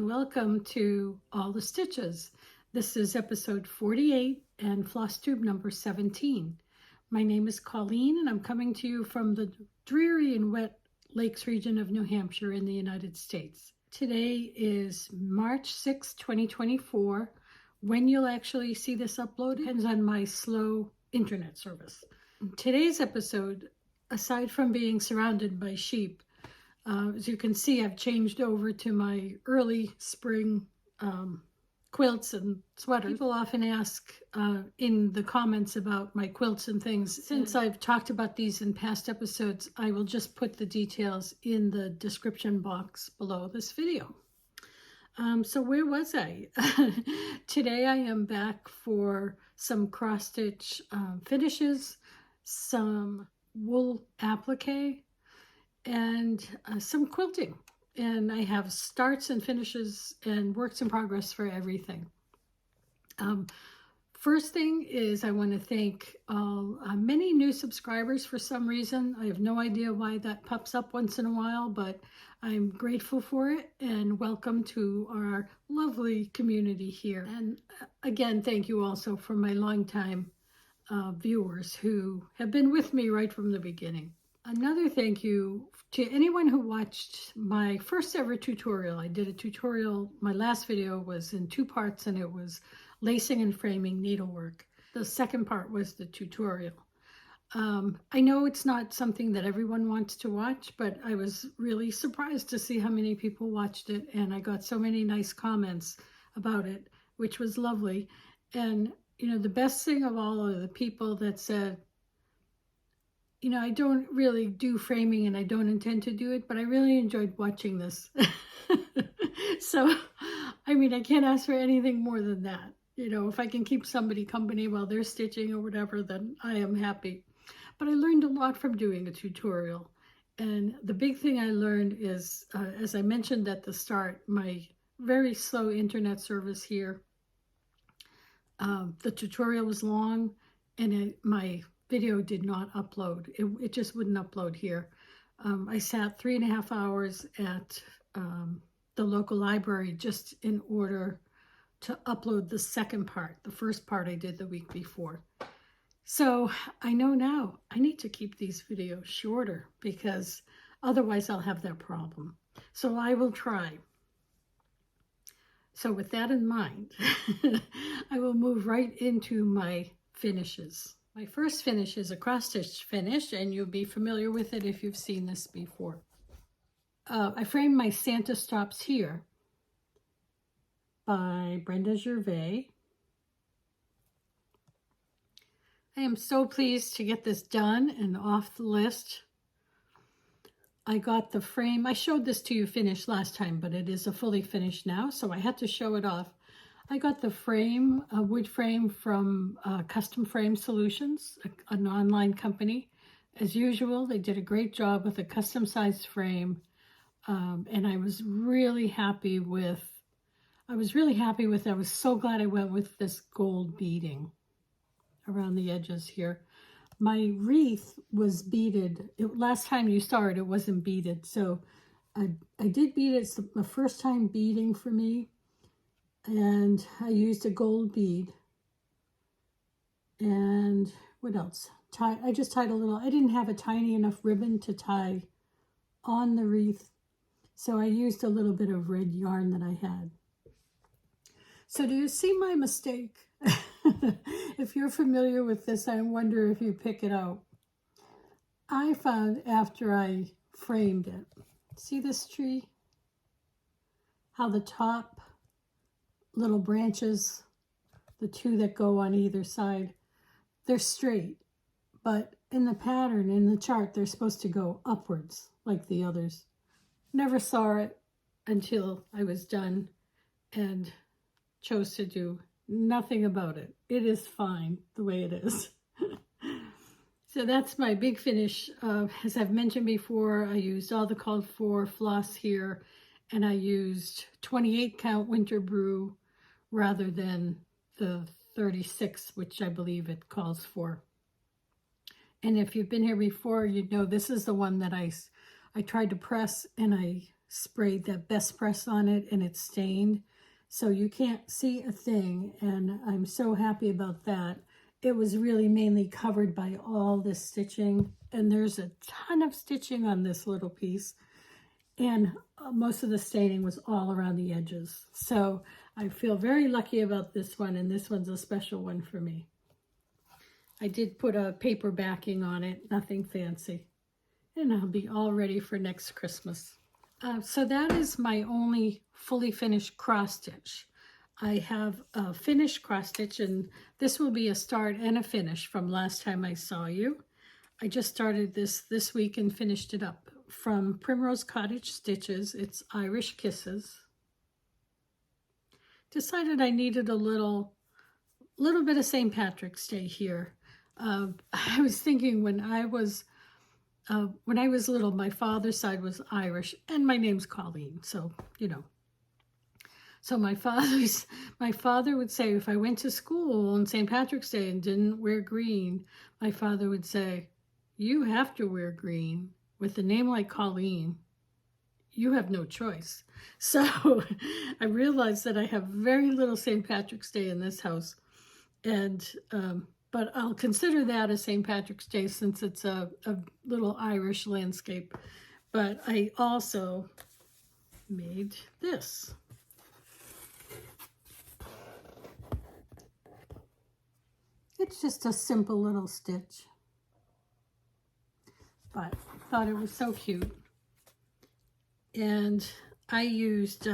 welcome to All the Stitches. This is episode 48 and Flosstube number 17. My name is Colleen and I'm coming to you from the dreary and wet lakes region of New Hampshire in the United States. Today is March 6, 2024. When you'll actually see this upload depends on my slow internet service. Today's episode, aside from being surrounded by sheep, as you can see, I've changed over to my early spring quilts and sweaters. People often ask in the comments about my quilts and things. Since I've talked about these in past episodes, I will just put the details in the description box below this video. So where was I? Today I am back for some cross-stitch finishes, some wool applique, and some quilting. And I have starts and finishes and works in progress for everything. First thing is I want to thank many new subscribers for some reason. I have no idea why that pops up once in a while, but I'm grateful for it and welcome to our lovely community here. And again, thank you also for my longtime viewers who have been with me right from the beginning. Another thank you to anyone who watched my first ever tutorial. I did a tutorial, my last video was in 2 parts and it was lacing and framing needlework. The second part was the tutorial. I know it's not something that everyone wants to watch, but I was really surprised to see how many people watched it, and I got so many nice comments about it, which was lovely. And you know, the best thing of all are the people that said, you know, I don't really do framing and I don't intend to do it, but I really enjoyed watching this. So, I mean, I can't ask for anything more than that. You know, if I can keep somebody company while they're stitching or whatever, then I am happy. But I learned a lot from doing a tutorial. And the big thing I learned is, as I mentioned at the start, my very slow internet service here. The tutorial was long and my video did not upload. It just wouldn't upload here. I sat 3.5 hours at the local library just in order to upload the second part. The first part I did the week before. So I know now I need to keep these videos shorter because otherwise I'll have that problem. So I will try. So with that in mind, I will move right into my finishes. My first finish is a cross-stitch finish, and you'll be familiar with it if you've seen this before. I framed my Santa stops here by Brenda Gervais. I am so pleased to get this done and off the list. I got the frame. I showed this to you finished last time, but it is a fully finished now, so I had to show it off. I got the frame, a wood frame from Custom Frame Solutions, an online company. As usual, they did a great job with a custom sized frame, and I was really happy with. I was so glad I went with this gold beading around the edges here. My wreath was beaded. Last time you saw it, it wasn't beaded, so I did bead it. It's the first time beading for me. And I used a gold bead. And what else? I just tied a little. I didn't have a tiny enough ribbon to tie on the wreath, so I used a little bit of red yarn that I had. So do you see my mistake? If you're familiar with this, I wonder if you pick it out. I found after I framed it, see this tree? How the top little branches, the 2 that go on either side, they're straight, but in the pattern, in the chart, they're supposed to go upwards like the others. Never saw it until I was done and chose to do nothing about it. It is fine the way it is. So that's my big finish. As I've mentioned before, I used all the called for floss here, and I used 28 count Winter Brew rather than the 36, which I believe it calls for. And if you've been here before, you know this is the one that I tried to press and I sprayed that Best Press on it and it's stained. So you can't see a thing, and I'm so happy about that. It was really mainly covered by all this stitching, and there's a ton of stitching on this little piece, and most of the staining was all around the edges. So I feel very lucky about this one, and this one's a special one for me. I did put a paper backing on it, nothing fancy, and I'll be all ready for next Christmas. So that is my only fully finished cross stitch. I have a finished cross stitch, and this will be a start and a finish from last time I saw you. I just started this week and finished it up. From Primrose Cottage Stitches, it's Irish Kisses. Decided I needed a little bit of St. Patrick's Day here. I was thinking when I was little, my father's side was Irish, and my name's Colleen, so, you know. So my father would say, if I went to school on St. Patrick's Day and didn't wear green, my father would say, you have to wear green. With a name like Colleen, you have no choice. So I realized that I have very little St. Patrick's Day in this house, and but I'll consider that a St. Patrick's Day since it's a little Irish landscape. But I also made this. It's just a simple little stitch, but I thought it was so cute. And I used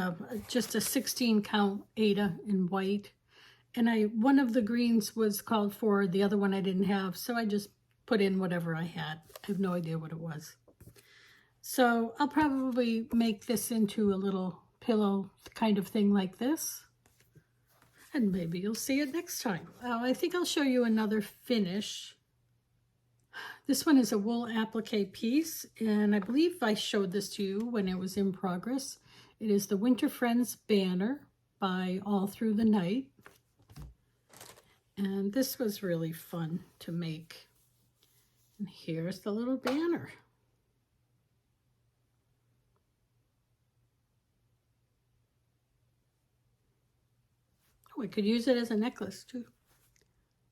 just a 16 count Aida in white. And one of the greens was called for, the other one I didn't have, so I just put in whatever I had. I have no idea what it was. So I'll probably make this into a little pillow kind of thing like this. And maybe you'll see it next time. I think I'll show you another finish. This one is a wool applique piece, and I believe I showed this to you when it was in progress. It is the Winter Friends banner by All Through the Night. And this was really fun to make. And here's the little banner. Oh, I could use it as a necklace too,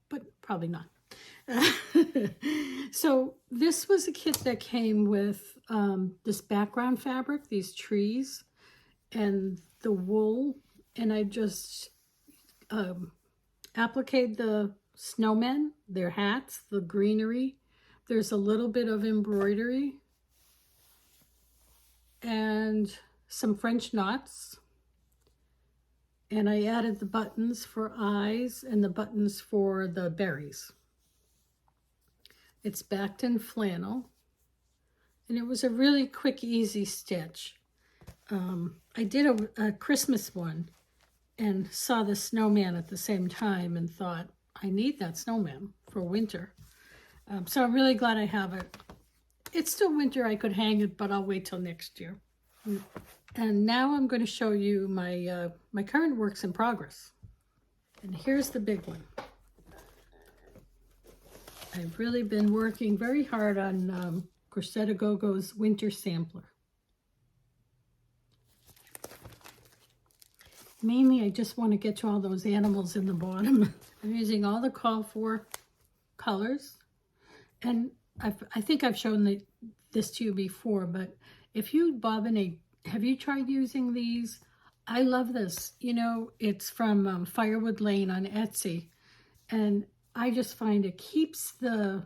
but probably not. So this was a kit that came with this background fabric, these trees, and the wool, and I just appliqued the snowmen, their hats, the greenery. There's a little bit of embroidery and some French knots. And I added the buttons for eyes and the buttons for the berries. It's backed in flannel, and it was a really quick, easy stitch. I did a Christmas one and saw the snowman at the same time and thought, I need that snowman for winter. So I'm really glad I have it. It's still winter, I could hang it, but I'll wait till next year. And now I'm going to show you my, my current works in progress. And here's the big one. I've really been working very hard on Crocette GoGo's Winter Sampler. Mainly, I just want to get to all those animals in the bottom. I'm using all the call for colors. And I think I've shown this to you before, but if you bobbin have you tried using these? I love this. You know, it's from Firewood Lane on Etsy. And I just find it keeps the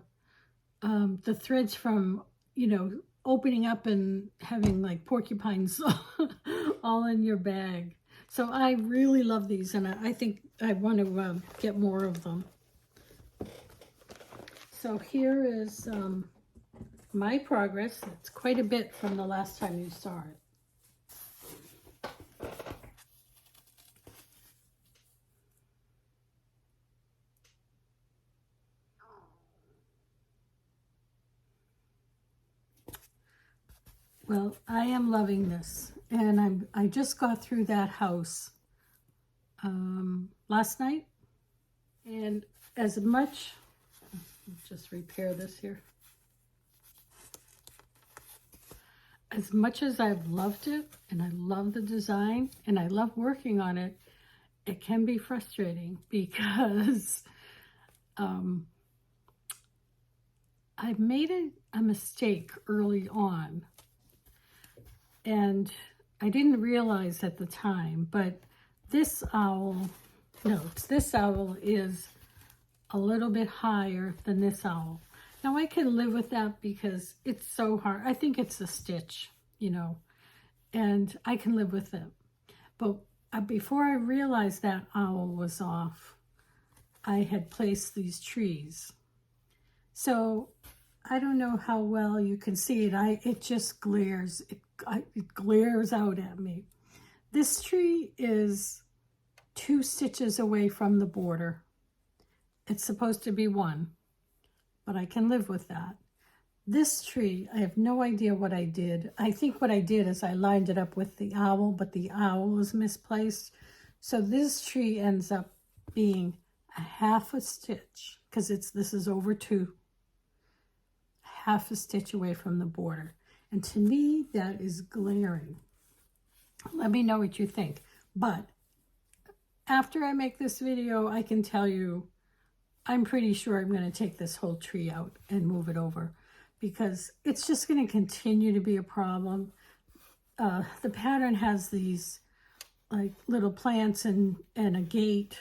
threads from, you know, opening up and having like porcupines all in your bag. So I really love these, and I think I want to get more of them. So here is my progress. It's quite a bit from the last time you saw it. Well, I am loving this, and I just got through that house last night, and as much, just repair this here. as much as I've loved it, and I love the design, and I love working on it, it can be frustrating because I made a mistake early on, and I didn't realize at the time, but this owl, no, this owl is a little bit higher than this owl. Now I can live with that because it's so hard. I think it's a stitch, you know, and I can live with it. But before I realized that owl was off, I had placed these trees. So I don't know how well you can see it. It just glares. It glares out at me. This tree is 2 stitches away from the border. It's supposed to be 1, but I can live with that. This tree, I have no idea what I did. I think what I did is I lined it up with the owl, but the owl was misplaced. So this tree ends up being a 1/2 stitch, because this is over 2, 1/2 stitch away from the border. And to me, that is glaring. Let me know what you think. But after I make this video, I can tell you, I'm pretty sure I'm going to take this whole tree out and move it over, because it's just going to continue to be a problem. The pattern has these like little plants and a gate,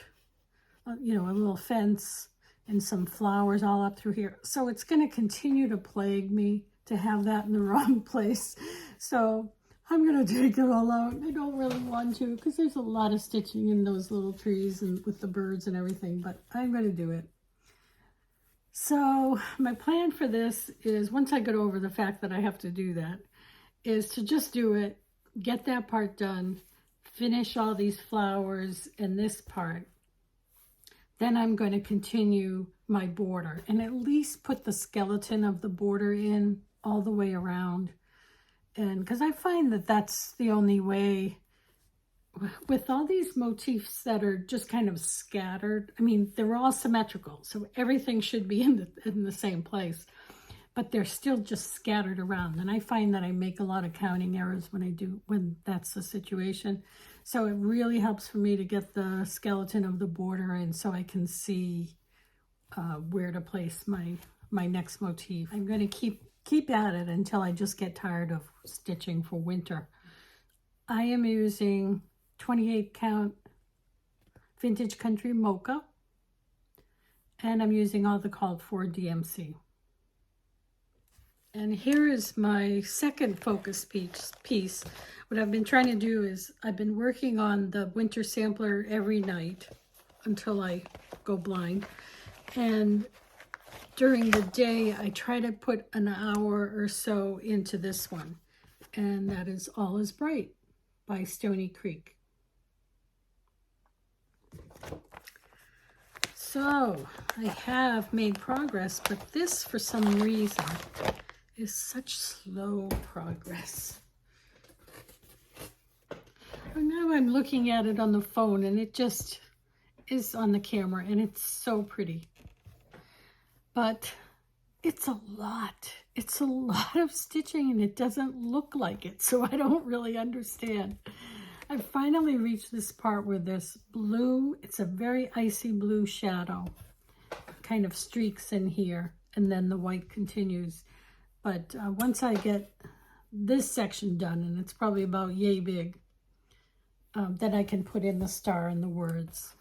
you know, a little fence and some flowers all up through here. So it's going to continue to plague me to have that in the wrong place. So I'm going to take it all out. I don't really want to, because there's a lot of stitching in those little trees and with the birds and everything, but I'm going to do it. So my plan for this is, once I get over the fact that I have to do that, is to just do it, get that part done, finish all these flowers and this part. Then I'm going to continue my border and at least put the skeleton of the border in all the way around. And because I find that that's the only way, with all these motifs that are just kind of scattered. I mean, they're all symmetrical, so everything should be in the same place, but they're still just scattered around. And I find that I make a lot of counting errors when that's the situation. So it really helps for me to get the skeleton of the border in, so I can see where to place my next motif. I'm going to keep at it until I just get tired of stitching for winter. I am using 28 count Vintage Country Mocha, and I'm using all the called for DMC. And here is my second focus piece. What I've been trying to do is I've been working on the winter sampler every night until I go blind, and during the day I try to put an hour or so into this one, and that is All Is Bright by Stony Creek. So I have made progress, but this, for some reason, is such slow progress. And now I'm looking at it on the phone, and it just is on the camera, and it's so pretty. But it's a lot. It's a lot of stitching, and it doesn't look like it, so I don't really understand. I finally reached this part where this blue, it's a very icy blue shadow, kind of streaks in here, and then the white continues. But once I get this section done, and it's probably about yay big, then I can put in the star and the words.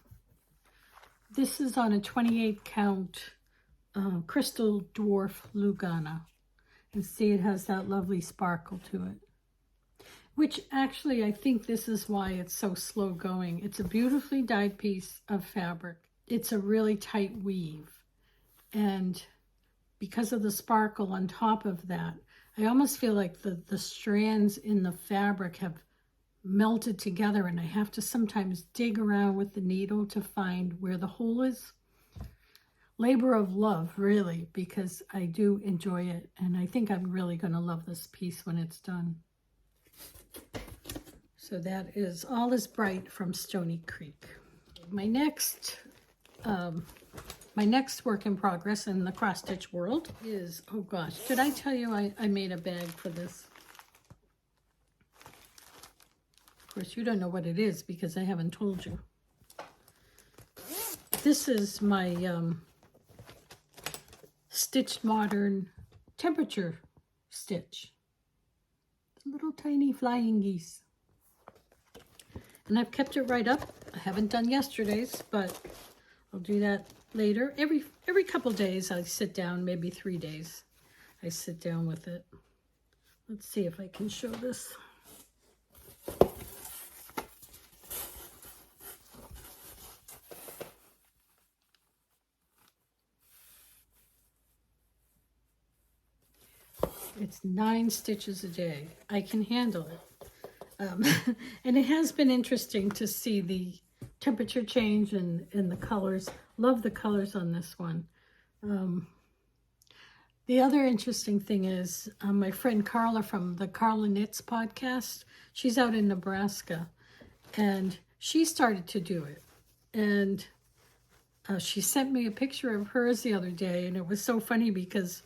This is on a 28 count Crystal Dwarf Lugana. And see, it has that lovely sparkle to it. Which actually, I think this is why it's so slow going. It's a beautifully dyed piece of fabric. It's a really tight weave. And because of the sparkle on top of that, I almost feel like the strands in the fabric have melted together, and I have to sometimes dig around with the needle to find where the hole is. Labor of love, really, because I do enjoy it, and I think I'm really going to love this piece when it's done. So that is All Is Bright from Stony Creek. My next work in progress in the cross stitch world is, oh gosh, did I tell you I made a bag for this? course, you don't know what it is because I haven't told you. This is my Stitched Modern temperature stitch. Little tiny flying geese. And I've kept it right up. I haven't done yesterday's, but I'll do that later. Every couple days I sit down, maybe 3 days. I sit down with it. Let's see if I can show this. It's 9 stitches a day. I can handle it. And it has been interesting to see the temperature change and the colors. Love the colors on this one. The other interesting thing is my friend Carla from the Carla Knits podcast. She's out in Nebraska, and she started to do it. And she sent me a picture of hers the other day, and it was so funny because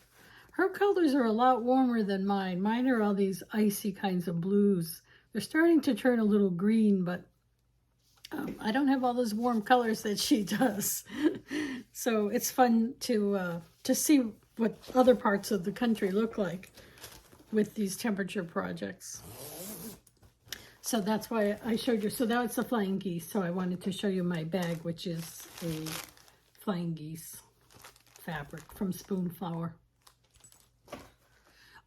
her colors are a lot warmer than mine. Mine are all these icy kinds of blues. They're starting to turn a little green, but I don't have all those warm colors that she does. So it's fun to see what other parts of the country look like with these temperature projects. So that's why I showed you. So that was the flying geese. So I wanted to show you my bag, which is a flying geese fabric from Spoonflower.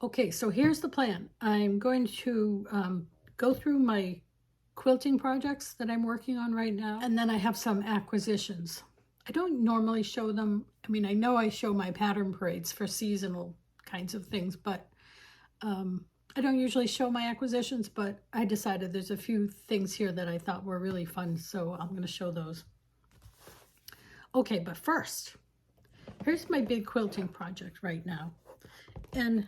Okay, so here's the plan. I'm going to go through my quilting projects that I'm working on right now, and then I have some acquisitions. I don't normally show them. I mean, I know I show my pattern parades for seasonal kinds of things, but I don't usually show my acquisitions, but I decided there's a few things here that I thought were really fun, so I'm going to show those. Okay, but first, here's my big quilting project right now. And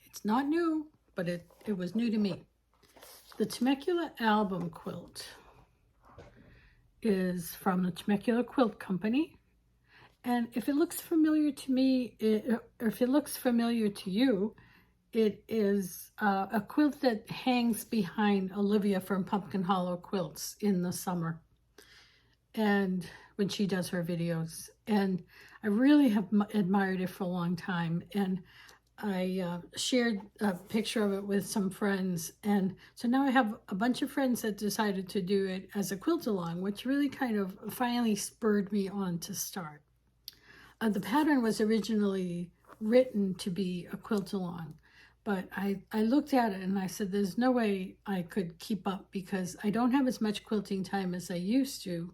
it's not new, but it was new to me. The Temecula album quilt is from the Temecula Quilt Company. And if it looks familiar to me, or if it looks familiar to you, it is a quilt that hangs behind Olivia from Pumpkin Hollow Quilts in the summer, and when she does her videos. And I really have admired it for a long time. And I shared a picture of it with some friends, and so now I have a bunch of friends that decided to do it as a quilt along, which really kind of finally spurred me on to start. The pattern was originally written to be a quilt along, but I looked at it and I said there's no way I could keep up because I don't have as much quilting time as I used to,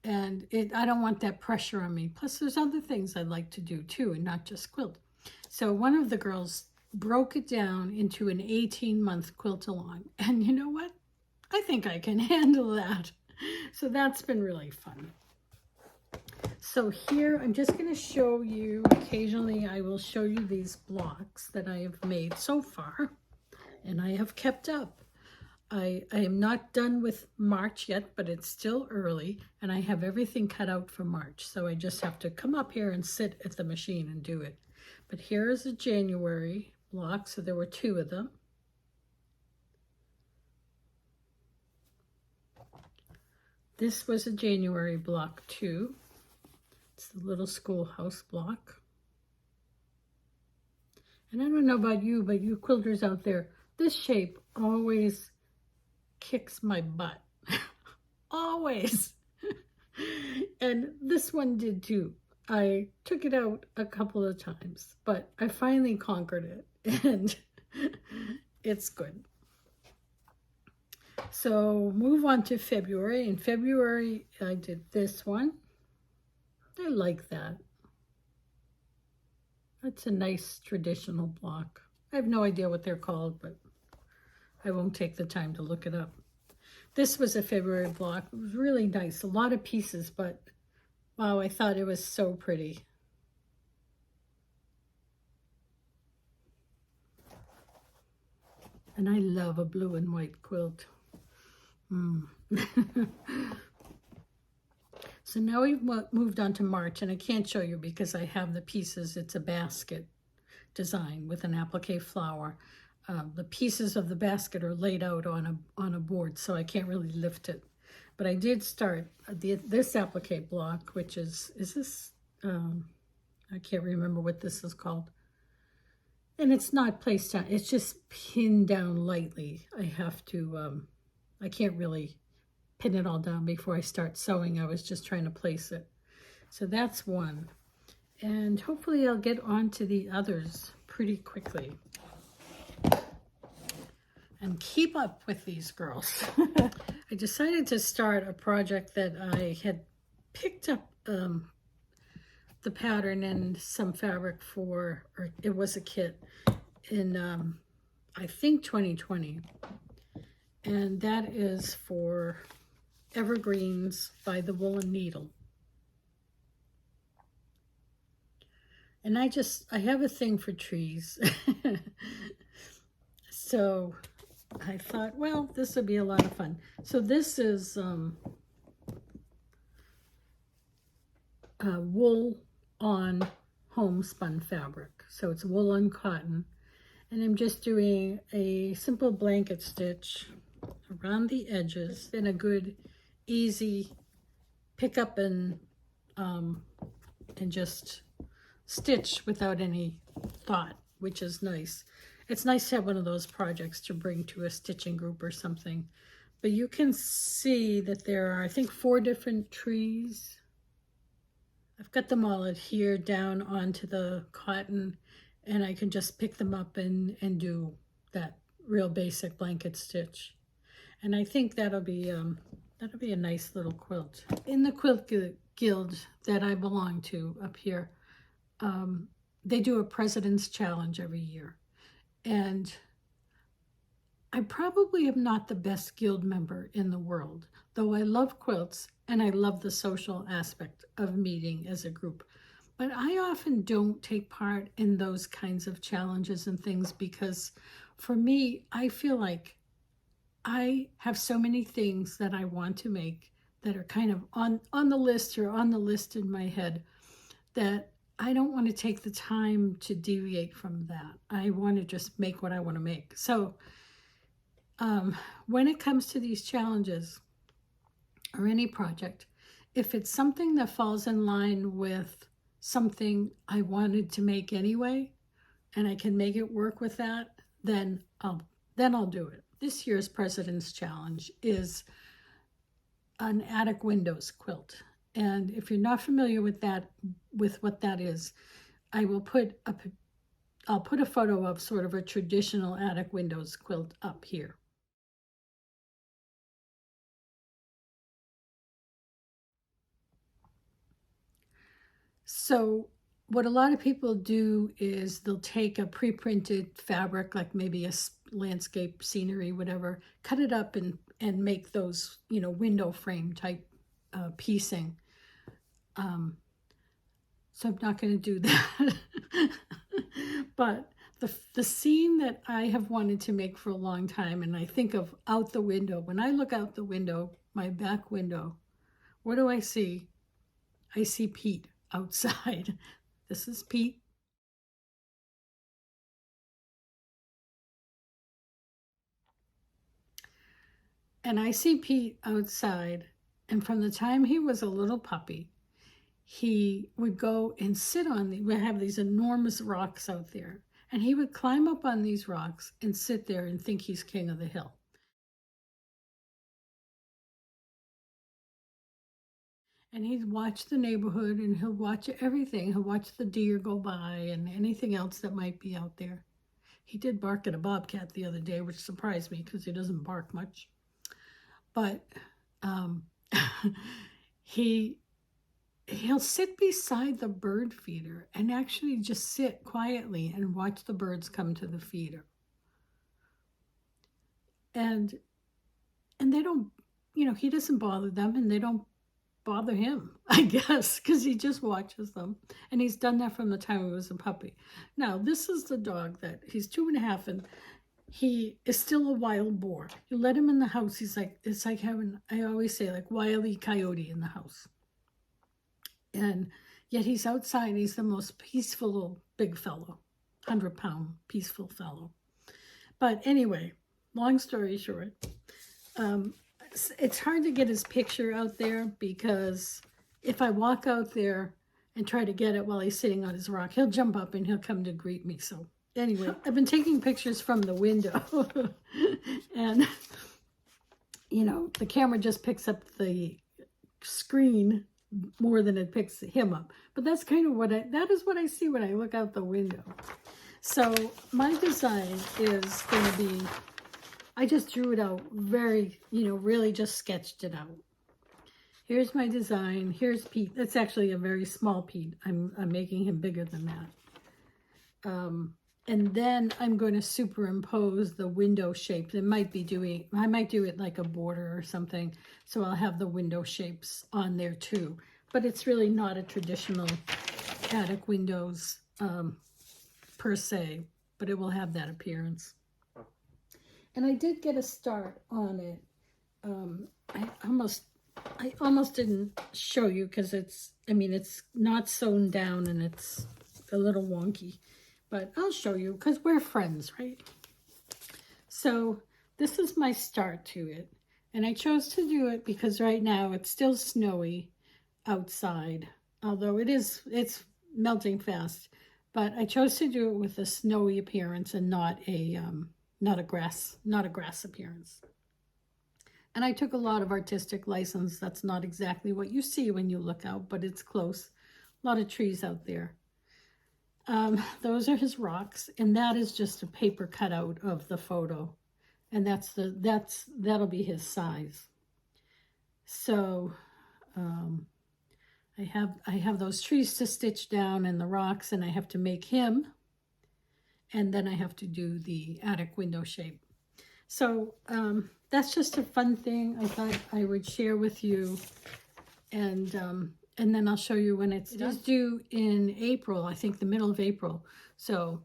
and I don't want that pressure on me. Plus there's other things I'd like to do too, and not just quilt. So one of the girls broke it down into an 18-month quilt along. And you know what? I think I can handle that. So that's been really fun. So here, I'm just going to show you, occasionally I will show you these blocks that I have made so far. And I have kept up. I am not done with March yet, but it's still early. And I have everything cut out for March. So I just have to come up here and sit at the machine and do it. But here is a January block, so there were 2 of them. This was a January block too. It's the little schoolhouse block. And I don't know about you, but you quilters out there, this shape always kicks my butt. Always. And this one did too. I took it out a couple of times, but I finally conquered it, and it's good. So move on to February. In February, I did this one. I like that. That's a nice traditional block. I have no idea what they're called, but I won't take the time to look it up. This was a February block. It was really nice. A lot of pieces, but wow, I thought it was so pretty. And I love a blue and white quilt. So now we've moved on to March, and I can't show you because I have the pieces. It's a basket design with an applique flower. the pieces of the basket are laid out on a board, so I can't really lift it. But I did start this applique block, which is this, I can't remember what this is called. And it's not placed down, it's just pinned down lightly. I have to, I can't really pin it all down before I start sewing. I was just trying to place it. So that's one. And hopefully I'll get on to the others pretty quickly and keep up with these girls. I decided to start a project that I had picked up the pattern and some fabric for, or it was a kit in I think 2020, and that is for Evergreens by the Woolen Needle. And I have a thing for trees. So I thought, well, this would be a lot of fun. So this is wool on homespun fabric. So it's wool on cotton. And I'm just doing a simple blanket stitch around the edges in a good, easy pick up and just stitch without any thought, which is nice. It's nice to have one of those projects to bring to a stitching group or something. But you can see that there are, I think, 4 different trees. I've got them all adhered down onto the cotton, and I can just pick them up and do that real basic blanket stitch. And I think that'll be a nice little quilt. In the quilt guild that I belong to up here, they do a President's Challenge every year. And I probably am not the best guild member in the world, though I love quilts and I love the social aspect of meeting as a group. But I often don't take part in those kinds of challenges and things because for me, I feel like I have so many things that I want to make that are kind of on the list or on the list in my head that I don't want to take the time to deviate from that. I want to just make what I want to make. So when it comes to these challenges or any project, if it's something that falls in line with something I wanted to make anyway, and I can make it work with that, then I'll do it. This year's President's Challenge is an attic windows quilt. And if you're not familiar with that, with what that is, I'll put a photo of sort of a traditional attic windows quilt up here. So what a lot of people do is they'll take a pre-printed fabric, like maybe a landscape scenery, whatever, cut it up and make those, window frame type piecing. So I'm not going to do that. But the scene that I have wanted to make for a long time, and I think of out the window, when I look out the window, my back window, what do I see? I see Pete outside. This is Pete. And I see Pete outside, and from the time he was a little puppy, he would go and sit on we have these enormous rocks out there, and he would climb up on these rocks and sit there and think he's king of the hill. And he'd watch the neighborhood, and he'll watch everything. He'll watch the deer go by and anything else that might be out there. He did bark at a bobcat the other day, which surprised me because he doesn't bark much. But he'll sit beside the bird feeder and actually just sit quietly and watch the birds come to the feeder. And they don't, he doesn't bother them, and they don't bother him, I guess, because he just watches them. And he's done that from the time he was a puppy. Now, this is the dog that he's 2.5, and he is still a wild boar. You let him in the house, it's like having, I always say, like Wile E. Coyote in the house. And yet he's outside. He's the most peaceful little big fellow, 100-pound peaceful fellow. But anyway, long story short, it's hard to get his picture out there because if I walk out there and try to get it while he's sitting on his rock, he'll jump up and he'll come to greet me. So anyway, I've been taking pictures from the window and, you know, the camera just picks up the screen more than it picks him up. But that's kind of that is what I see when I look out the window. So my design is going to be, I just drew it out very, you know, really just sketched it out. Here's my design. Here's Pete. That's actually a very small Pete. I'm making him bigger than that. And then I'm going to superimpose the window shape. I might do it like a border or something. So I'll have the window shapes on there too. But it's really not a traditional attic windows per se, but it will have that appearance. And I did get a start on it. I almost didn't show you because it's not sewn down and it's a little wonky, but I'll show you because we're friends, right? So this is my start to it. And I chose to do it because right now it's still snowy outside, although it's melting fast, but I chose to do it with a snowy appearance and not a grass appearance. And I took a lot of artistic license. That's not exactly what you see when you look out, but it's close. A lot of trees out there. Those are his rocks, and that is just a paper cutout of the photo, and that'll be his size. So I have those trees to stitch down and the rocks, and I have to make him, and then I have to do the attic window shape. So that's just a fun thing I thought I would share with you, and then I'll show you when it's due in April, I think the middle of April. So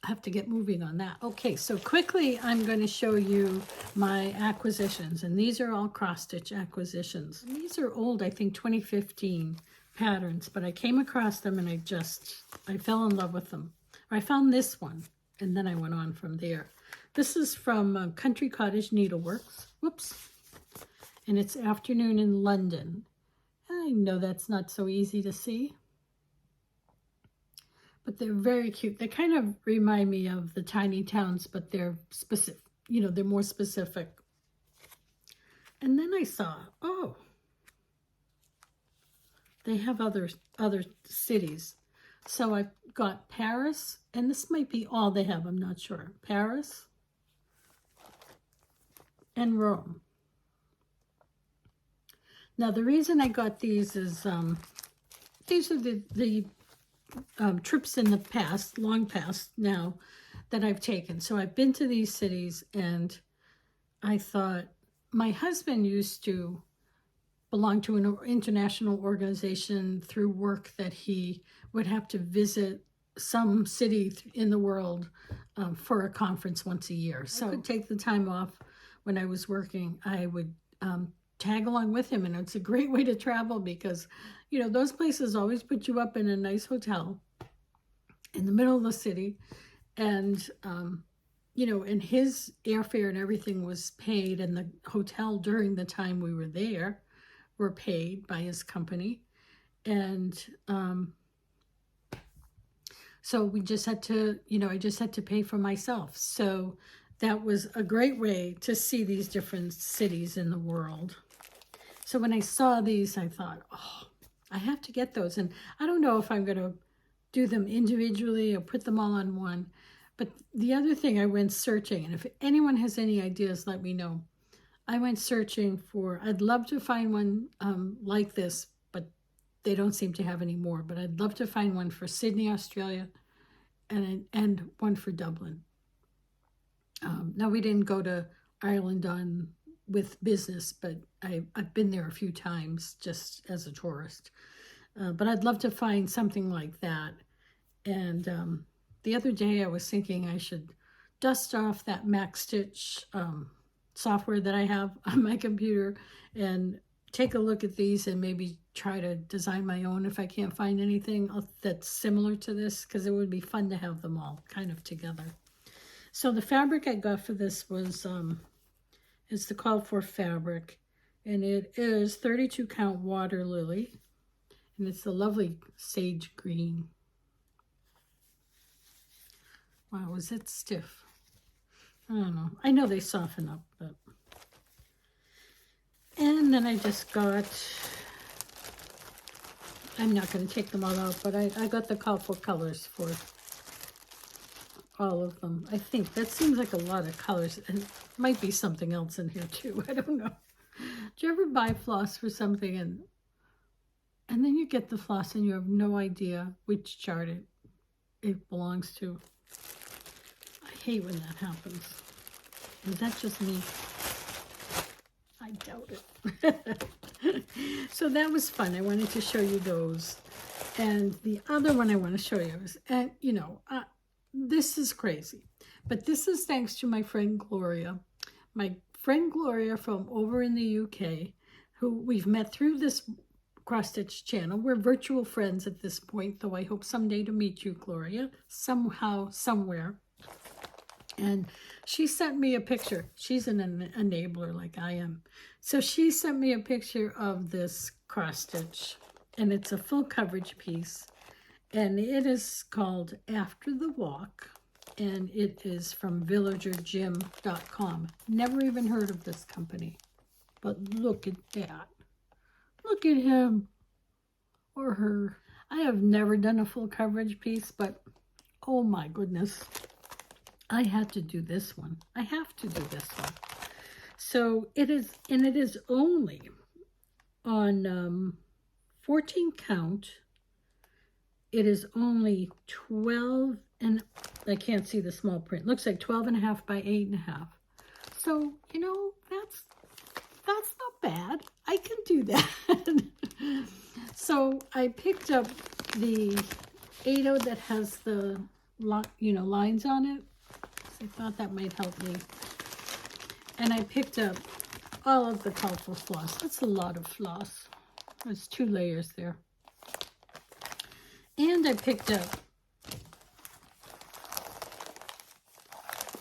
I have to get moving on that. Okay, so quickly I'm going to show you my acquisitions, and these are all cross-stitch acquisitions. And these are old, I think 2015 patterns, but I came across them and I fell in love with them. I found this one, and then I went on from there. This is from Country Cottage Needleworks. Whoops. And it's Afternoon in London. I know that's not so easy to see, but they're very cute. They kind of remind me of the tiny towns, but they're specific, you know, they're more specific. And then I saw, oh, they have other cities. So I got Paris, and this might be all they have, I'm not sure. Paris and Rome. Now, the reason I got these is, these are the trips in the past, long past now, that I've taken. So I've been to these cities, and I thought, my husband used to belong to an international organization through work that he would have to visit some city in the world for a conference once a year. So I could take the time off when I was working. I would tag along with him, and it's a great way to travel because, you know, those places always put you up in a nice hotel in the middle of the city, and you know, and his airfare and everything was paid, and the hotel during the time we were there were paid by his company, and so we just had to, you know, I just had to pay for myself. So that was a great way to see these different cities in the world. So when I saw these, I thought, oh, I have to get those. And I don't know if I'm going to do them individually or put them all on one. But the other thing, I went searching. And if anyone has any ideas, let me know. I went searching for, I'd love to find one like this, but they don't seem to have any more. But I'd love to find one for Sydney, Australia, and one for Dublin. Now, we didn't go to Ireland with business, but I've been there a few times just as a tourist. But I'd love to find something like that. And the other day I was thinking I should dust off that Mac Stitch software that I have on my computer and take a look at these and maybe try to design my own if I can't find anything that's similar to this, because it would be fun to have them all kind of together. So the fabric I got for this was, it's the called for fabric, and it is 32 count water lily, and it's a lovely sage green. Wow, is it stiff? I don't know. I know they soften up, but. And then I just got, I'm not going to take them all out, but I got the call for colors for all of them. I think that seems like a lot of colors, and might be something else in here too. I don't know. Do you ever buy floss for something and then you get the floss and you have no idea which chart it belongs to? I hate when that happens. Is that just me? I doubt it. So that was fun. I wanted to show you those. And the other one I want to show you is, and you know, this is crazy, but this is thanks to my friend Gloria. My friend Gloria from over in the UK, who we've met through this cross stitch channel. We're virtual friends at this point, though I hope someday to meet you, Gloria, somehow, somewhere. And she sent me a picture. She's an enabler like I am. So she sent me a picture of this cross stitch, and it's a full coverage piece, and it is called After the Walk, and it is from villagerjim.com. Never even heard of this company, but look at that. Look at him or her. I have never done a full coverage piece, but oh my goodness. I had to do this one. I have to do this one. So it is, and it is only on 14 count. It is only 12, and I can't see the small print. Looks like 12.5 by 8.5. So, you know, that's not bad. I can do that. So I picked up the Aida that has the, you know, lines on it. I thought that might help me. And I picked up all of the colorful floss. That's a lot of floss. There's 2 layers there. And I picked up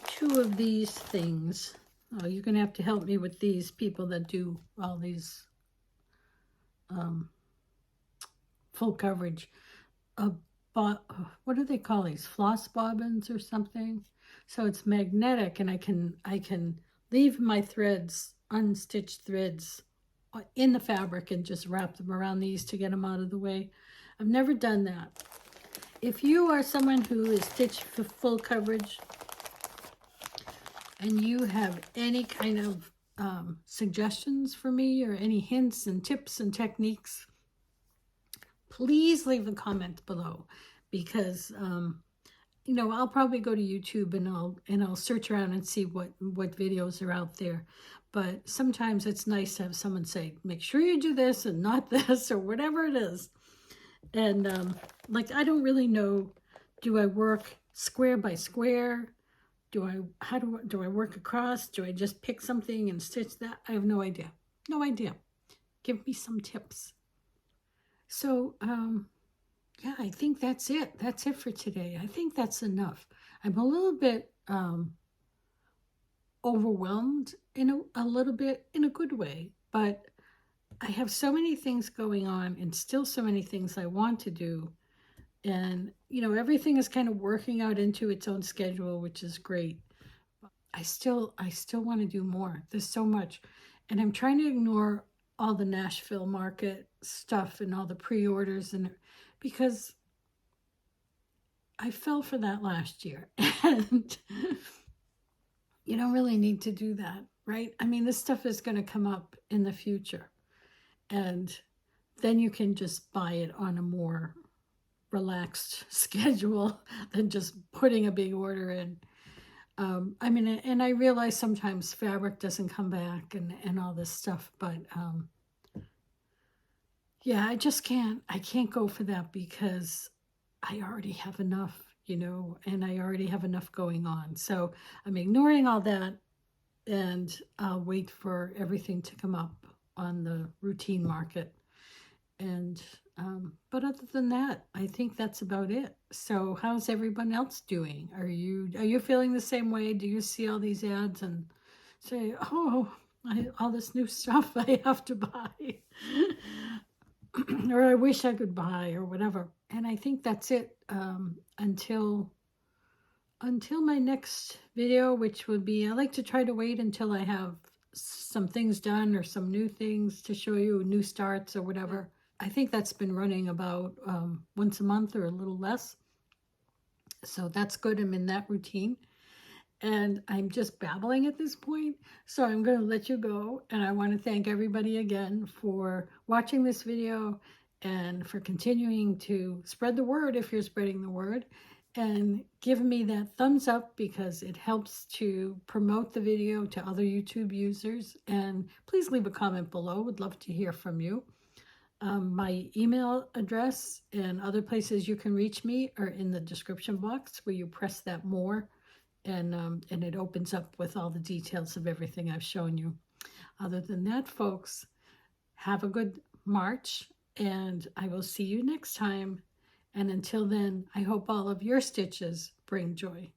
2 of these things. Oh, you're going to have to help me with these people that do all these full coverage. What do they call these? Floss bobbins or something? So it's magnetic, and I can leave my threads, unstitched threads, in the fabric and just wrap them around these to get them out of the way. I've never done that. If you are someone who is stitched for full coverage and you have any kind of suggestions for me or any hints and tips and techniques, please leave a comment below, because you know, I'll probably go to YouTube and I'll search around and see what videos are out there. But sometimes it's nice to have someone say, make sure you do this and not this, or whatever it is. And like, I don't really know, do I work square by square? Do I work across? Do I just pick something and stitch that? I have no idea. No idea. Give me some tips. So, yeah, I think that's it. That's it for today. I think that's enough. I'm a little bit overwhelmed in a little bit in a good way, but I have so many things going on and still so many things I want to do. And, you know, everything is kind of working out into its own schedule, which is great. I still want to do more. There's so much. And I'm trying to ignore all the Nashville market stuff and all the pre-orders, and because I fell for that last year, and you don't really need to do that, right? I mean, this stuff is going to come up in the future, and then you can just buy it on a more relaxed schedule than just putting a big order in. I mean, and I realize sometimes fabric doesn't come back and all this stuff, but yeah, I can't go for that, because I already have enough, you know, and I already have enough going on. So I'm ignoring all that, and I'll wait for everything to come up on the routine market. And but other than that, I think that's about it. So how's everyone else doing? Are you feeling the same way? Do you see all these ads and say, oh, all this new stuff I have to buy? Or I wish I could buy or whatever. And I think that's it until my next video, which would be, I like to try to wait until I have some things done or some new things to show you, new starts or whatever. I think that's been running about once a month or a little less. So that's good. I'm in that routine. And I'm just babbling at this point. So I'm going to let you go. And I want to thank everybody again for watching this video and for continuing to spread the word if you're spreading the word. And give me that thumbs up because it helps to promote the video to other YouTube users. And please leave a comment below. Would love to hear from you. My email address and other places you can reach me are in the description box where you press that more. And it opens up with all the details of everything I've shown you. Other than that, folks, have a good March, and I will see you next time. And until then, I hope all of your stitches bring joy.